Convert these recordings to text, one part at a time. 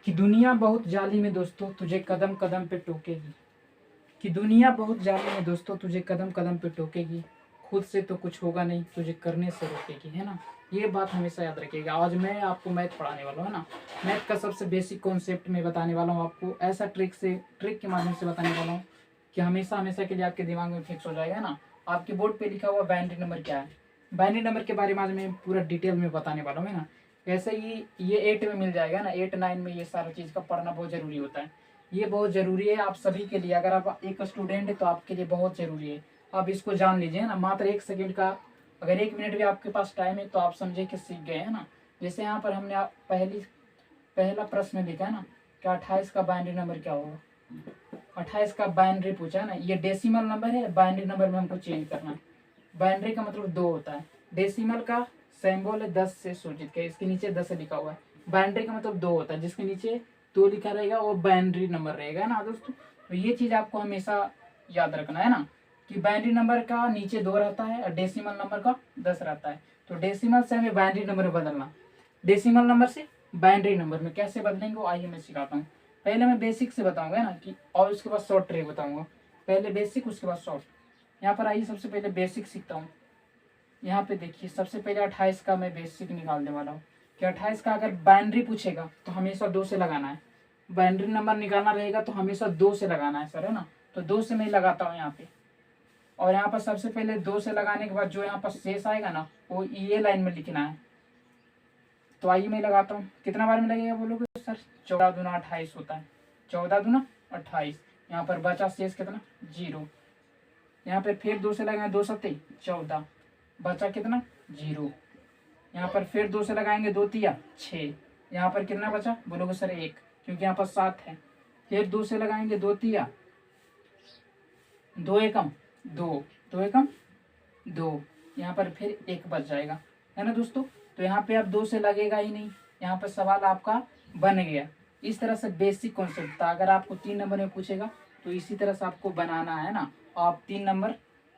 कि दुनिया बहुत जालिम है दोस्तों, तुझे कदम कदम पे टोकेगी। कि दुनिया बहुत जालिम है दोस्तों, तुझे कदम कदम पे टोकेगी। खुद से तो कुछ होगा नहीं, तुझे करने से रोकेगी, है ना। ये बात हमेशा याद रखिएगा। आज मैं आपको मैथ पढ़ाने वाला हूँ, है ना। मैथ का सबसे बेसिक कॉन्सेप्ट में बताने वाला हूँ आपको, ऐसा ट्रिक के माध्यम से बताने वाला हूँ कि हमेशा हमेशा के लिए आपके दिमाग में फिक्स हो जाएगा, है ना। आपके बोर्ड पे लिखा हुआ बाइनरी नंबर क्या है, बाइनरी नंबर के बारे में आज मैं पूरा डिटेल में बताने वाला हूँ, है ना। ऐसे ही ये 8 में मिल जाएगा ना, 8 9 में ये सारा चीज़ का पढ़ना बहुत ज़रूरी होता है। ये बहुत ज़रूरी है आप सभी के लिए। अगर आप एक स्टूडेंट है तो आपके लिए बहुत ज़रूरी है। आप इसको जान लीजिए ना। मात्र 1 सेकंड का, अगर 1 मिनट भी आपके पास टाइम है तो आप समझे कि सीख गए, है ना। जैसे यहाँ पर हमने पहला प्रश्न लिखा है ना कि 28 का बाइनरी नंबर क्या होगा। 28 का बाइनरी पूछा है ना। ये डेसिमल नंबर है, बाइनरी नंबर में हमको चेंज करना है। बाइनरी का मतलब 2 होता है, डेसिमल का सिंबल है 10 से सूचित है, इसके नीचे 10 लिखा हुआ है। बाइनरी का मतलब 2 होता है, जिसके नीचे 2 लिखा रहेगा वो बाइनरी नंबर रहेगा, है ना दोस्तों। तो ये चीज़ आपको हमेशा याद रखना है ना कि बाइनरी नंबर का नीचे 2 रहता है और डेसिमल नंबर का 10 रहता है। तो डेसिमल से हमें बाइनरी नंबर में बदलना, डेसिमल नंबर से बाइनरी नंबर में कैसे बदलेंगे वो आइए मैं सिखाता हूँ। पहले मैं बेसिक से बताऊंगा ना कि, और उसके बाद शॉर्ट ट्रिक बताऊंगा। पहले बेसिक उसके बाद शॉर्ट। यहाँ पर आइए सबसे पहले बेसिक सीखता हूँ। यहाँ पे देखिए सबसे पहले 28 का मैं बेसिक निकालने वाला हूँ कि 28 का अगर बाइनरी पूछेगा तो हमेशा 2 से लगाना है। बाइनरी नंबर निकालना रहेगा तो हमेशा 2 से लगाना है सर, है ना। तो 2 से मैं लगाता हूँ यहाँ पे। और यहाँ पर सबसे पहले 2 से लगाने के बाद जो यहाँ पर शेष आएगा ना वो ये लाइन में लिखना है। तो आइए मैं लगाता हूँ। कितना बार में लगेगा बोलोगे सर? 14 दूना 28 होता है, 14 दूना 28। यहाँ पर बचा शेष कितना? 0। यहाँ पे फिर 2 से लगाएंगे, 2 सत्ते 14, बचा कितना? 0। यहाँ पर फिर 2 से लगाएंगे, 2 तिया 6। यहाँ पर कितना बचा बोलोगे सर? 1, क्योंकि यहाँ पर 7 है। फिर 2 से लगाएंगे, 2 तिया 2 एकम 2, 2 एकम 2। यहाँ पर फिर 1 बच जाएगा, है ना दोस्तों। तो यहाँ पे अब 2 से लगेगा ही नहीं, यहाँ पर सवाल आपका बन गया। इस तरह से बेसिक कॉन्सेप्ट था। अगर आपको 3 नंबर में पूछेगा तो इसी तरह से आपको बनाना है ना। आप 3 नंबर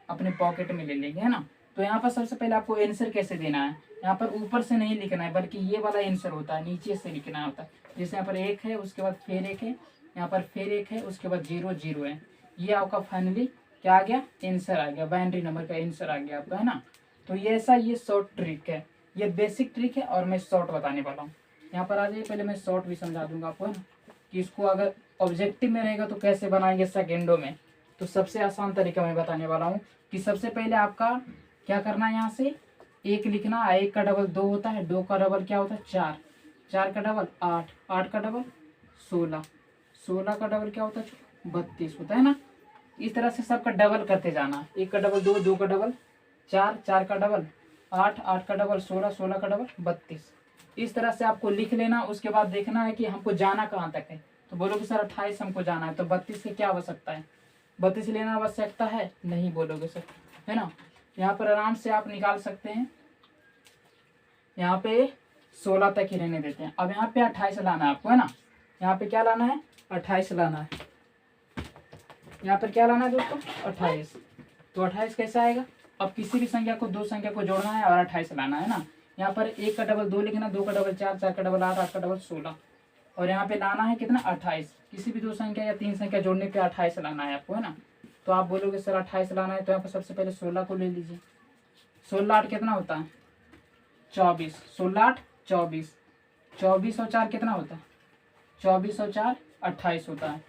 अपने पॉकेट में ले लेंगे, है ना। तो यहाँ पर सबसे पहले आपको आंसर कैसे देना है, यहाँ पर ऊपर से नहीं लिखना है बल्कि ये वाला आंसर होता है, नीचे से लिखना होता है। जैसे यहाँ पर 1 है, उसके बाद फिर 1 है, यहाँ पर फिर 1 है, उसके बाद 0 0 है। ये आपका फाइनली क्या आ गया? आंसर आ गया, बाइनरी नंबर का आंसर आ गया आपका, है ना। तो ये ऐसा ये शॉर्ट ट्रिक है, ये बेसिक ट्रिक है और मैं शॉर्ट बताने वाला हूँ। यहाँ पर आ जाइए, पहले मैं शॉर्ट भी समझा दूंगा आपको, है ना, कि इसको अगर ऑब्जेक्टिव में रहेगा तो कैसे बनाएंगे सेकेंडों में। तो सबसे आसान तरीका मैं बताने वाला हूँ कि सबसे पहले आपका क्या करना है, यहाँ से 1 लिखना है। 1 का डबल 2 होता है, 2 का डबल क्या होता है? 4, 4 का डबल 8, 8 का डबल 16, 16 का डबल क्या होता है? 32 होता है ना। इस तरह से सबका डबल करते जाना। 1 का डबल 2, 2 का डबल 4, 4 का डबल 8, 8 का डबल 16, 16 का डबल 32। इस तरह से आपको लिख लेना। उसके बाद देखना है कि हमको जाना कहाँ तक है। तो बोलोगे सर 28 हमको जाना है, तो 32 की क्या आवश्यकता है? 32 लेना आवश्यकता है? नहीं बोलोगे सर, है ना। यहाँ पर आराम से आप निकाल सकते हैं। यहाँ पे 16 तक ही रहने देते हैं। अब यहाँ पे 28 लाना है आपको, है ना। यहाँ पे क्या लाना है? 28 लाना है। यहाँ पर क्या लाना है दोस्तों? 28। तो 28 कैसा आएगा? अब किसी भी संख्या को, 2 संख्या को जोड़ना है और 28 लाना है ना। यहाँ पर 1 का डबल 2 लिखना, 2 का डबल 4, 4 का डबल 8, 8 का डबल 16। और यहाँ पे लाना है कितना? 28। किसी भी 2 संख्या या 3 संख्या जोड़ने पे 28 लाना है आपको, है ना। तो आप बोलोगे सर 28 लाना है, तो यहाँ पर सबसे पहले 16 को ले लीजिए। 16 8 कितना होता है? 24। 16 8 24, 24 और 4 कितना होता है? 24 और 4 28 होता है।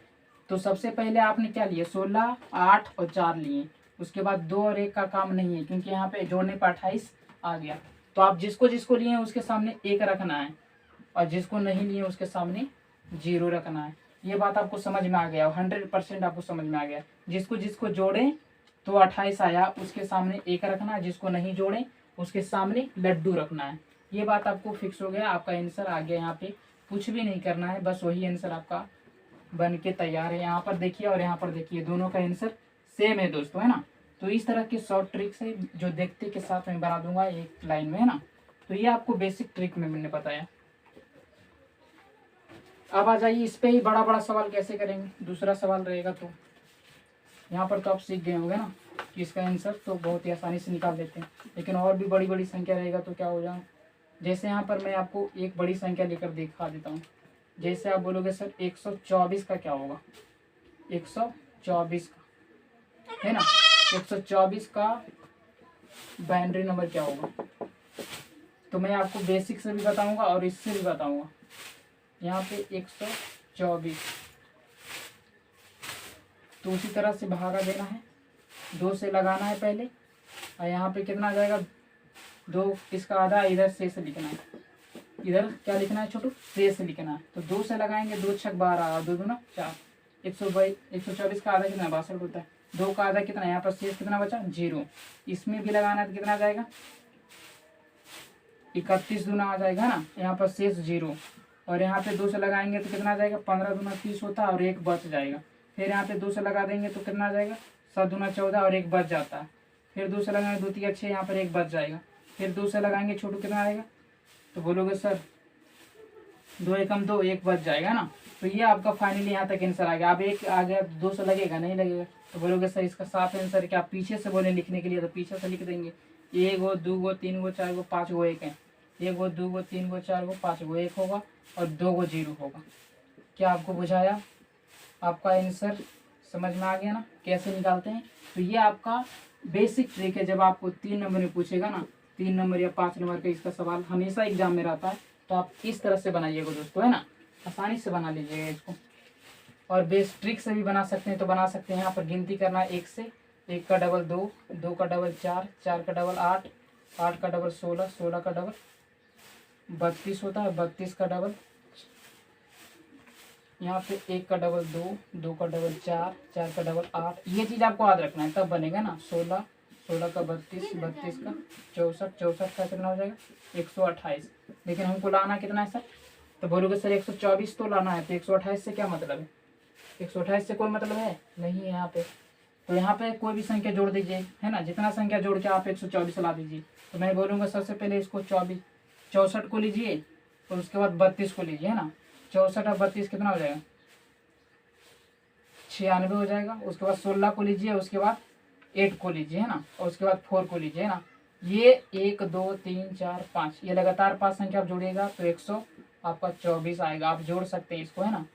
तो सबसे पहले आपने क्या लिया? 16 8 और 4 लिए। उसके बाद 2 और 1 का काम नहीं है, क्योंकि यहाँ पे जोड़ने पर 28 आ गया। तो आप जिसको जिसको लिए उसके सामने 1 रखना है, और जिसको नहीं लिए उसके सामने 0 रखना है। ये बात आपको समझ में आ गया? 100% आपको समझ में आ गया। जिसको जिसको जोड़े तो 28 आया, उसके सामने 1 रखना है। जिसको नहीं जोड़े उसके सामने लड्डू रखना है। ये बात आपको फिक्स हो गया, आपका आंसर आ गया। यहाँ पे कुछ भी नहीं करना है, बस वही आंसर आपका बन के तैयार है। यहाँ पर देखिए और यहाँ पर देखिए, दोनों का आंसर सेम है दोस्तों, है ना। तो इस तरह के शॉर्ट ट्रिक्स है जो देखते के साथ मैं बना दूंगा एक लाइन में, है ना। तो ये आपको बेसिक ट्रिक में मैंने बताया। अब आ जाइए इस पे ही बड़ा बड़ा सवाल कैसे करेंगे। दूसरा सवाल रहेगा, तो यहाँ पर तो आप सीख गए होंगे ना कि इसका आंसर तो बहुत ही आसानी से निकाल देते हैं। लेकिन और भी बड़ी बड़ी संख्या रहेगा तो क्या हो जाए। जैसे यहाँ पर मैं आपको एक बड़ी संख्या लेकर दिखा देता हूँ। जैसे आप बोलोगे सर 124 का क्या होगा, 124 का है ना, 124 का बाइनरी नंबर क्या होगा, तो मैं आपको बेसिक से भी बताऊंगा और इससे भी बताऊंगा। यहाँ पे 124, तो उसी तरह से भागा देना है, 2 से लगाना है पहले, और यहाँ पे कितना आ जाएगा 2, इसका आधा इधर शेष लिखना है, इधर क्या लिखना है छोटू, शेष लिखना है। तो 2 से लगाएंगे, 2 छक 12 और 2 दूना 4, 124 का आधा कितना 62 होता है, 2 का आधा कितना, यहाँ पर शेष कितना बचा 0, इसमें भी लगाना है तो कितना आ जाएगा 31 दूना आ जाएगा ना, यहाँ पर शेष 0, और यहाँ पे 2 से लगाएंगे तो कितना आ जाएगा 15 दूना 30 होता है और 1 बच जाएगा। फिर यहाँ पे 2 से लगा देंगे तो कितना आ जाएगा 7 दूना 14 और 1 बच जाता है। फिर 2 से लगाएंगे 2 3 6, यहाँ पर 1 बच जाएगा। फिर 2 से लगाएंगे छोटू कितना आएगा, तो बोलोगे सर 2 एकम 2, 1 बच जाएगा ना। तो ये आपका फाइनली यहाँ तक आंसर आ गया। अब 1 आ गया, 2 से लगेगा नहीं लगेगा, तो बोलोगे सर इसका साफ आंसर क्या, पीछे से बोले लिखने के लिए तो पीछे से लिख देंगे, 1 गो 2 गो 3 गो 4 गो 5 गो 1 है, 1 गो 2 गो 3 गो 4 गो 5 गो 1 होगा और 2 गो 0 होगा। क्या आपको बुझाया, आपका आंसर समझ में आ गया ना कैसे निकालते हैं। तो ये आपका बेसिक ट्रिक है, जब आपको 3 नंबर में पूछेगा ना, 3 नंबर या 5 नंबर का इसका सवाल हमेशा एग्जाम में रहता है, तो आप इस तरह से बनाइएगा दोस्तों, है ना, आसानी से बना लीजिएगा इसको। और बेस ट्रिक से भी बना सकते हैं तो बना सकते हैं। यहाँ पर गिनती करना है 1 से, 1 का डबल 2, 2 का डबल 4, 4 का डबल 8, 8 का डबल 16, 16 का डबल 32 होता है, 32 का डबल, यहाँ पे 1 का डबल 2, 2 का डबल 4, 4 का डबल 8, ये चीज़ आपको याद रखना है, तब बनेगा ना। 16, 16 का 32, 32 का 64, 64 का कितना हो जाएगा 128। लेकिन हमको लाना कितना है सर, तो बोलोगे सर 124 तो लाना है, तो 128 से क्या मतलब है, 128 से कोई मतलब है नहीं है यहाँ पे। तो यहाँ पे कोई भी संख्या जोड़ दीजिए, है ना, जितना संख्या जोड़ के आप 124 ला दीजिए। तो मैं बोलूँगा सबसे पहले इसको 64 को लीजिए और उसके बाद 32 को लीजिए, है ना। 64 और 32 कितना हो जाएगा 96 हो जाएगा। उसके बाद 16 को लीजिए, उसके बाद 8 को लीजिए, है ना, और उसके बाद 4 को लीजिए, है ना। ये 1 2 3 4 5 ये लगातार 5 संख्या आप जोड़िएगा तो 124 आएगा। आप जोड़ सकते हैं इसको, है ना।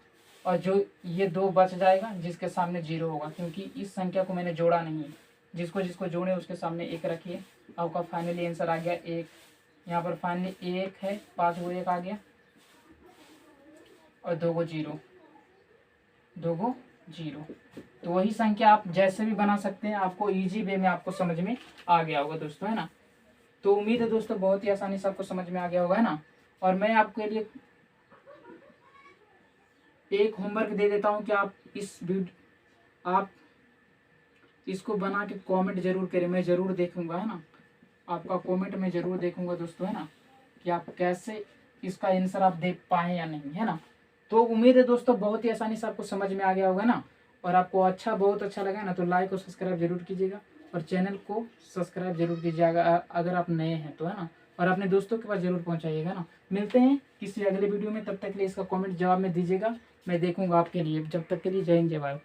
और जो ये 2 बच जाएगा जिसके सामने 0 होगा, क्योंकि इस संख्या को मैंने जोड़ा नहीं है। जिसको जिसको जोड़े उसके सामने 1 रखिए। आपका फाइनली आंसर आ गया 1। यहाँ पर फाइनली 1 है, 5 को 1 आ गया और 2 को 0, 2 को 0। तो वही संख्या आप जैसे भी बना सकते हैं, आपको इजी वे में आपको समझ में आ गया होगा दोस्तों, है ना। तो उम्मीद है दोस्तों बहुत ही आसानी से आपको समझ में आ गया होगा, है ना। और मैं आपके लिए एक होमवर्क दे देता हूं कि आप आप इसको बना के कमेंट जरूर करें, मैं जरूर देखूंगा, है ना। आपका कमेंट मैं जरूर देखूंगा दोस्तों, है ना, कि आप कैसे इसका आंसर आप देख पाए या नहीं, है ना। तो उम्मीद है दोस्तों बहुत ही आसानी से आपको समझ में आ गया होगा ना। और आपको बहुत अच्छा लगा ना, तो लाइक और सब्सक्राइब जरूर कीजिएगा और चैनल को सब्सक्राइब जरूर कीजिएगा अगर आप नए हैं तो, है ना। और अपने दोस्तों के पास जरूर पहुंचाइएगा ना। मिलते हैं किसी अगले वीडियो में, तब तक के लिए इसका कमेंट जवाब में दीजिएगा, मैं देखूंगा आपके लिए। जब तक के लिए जय हिंद जय भारत।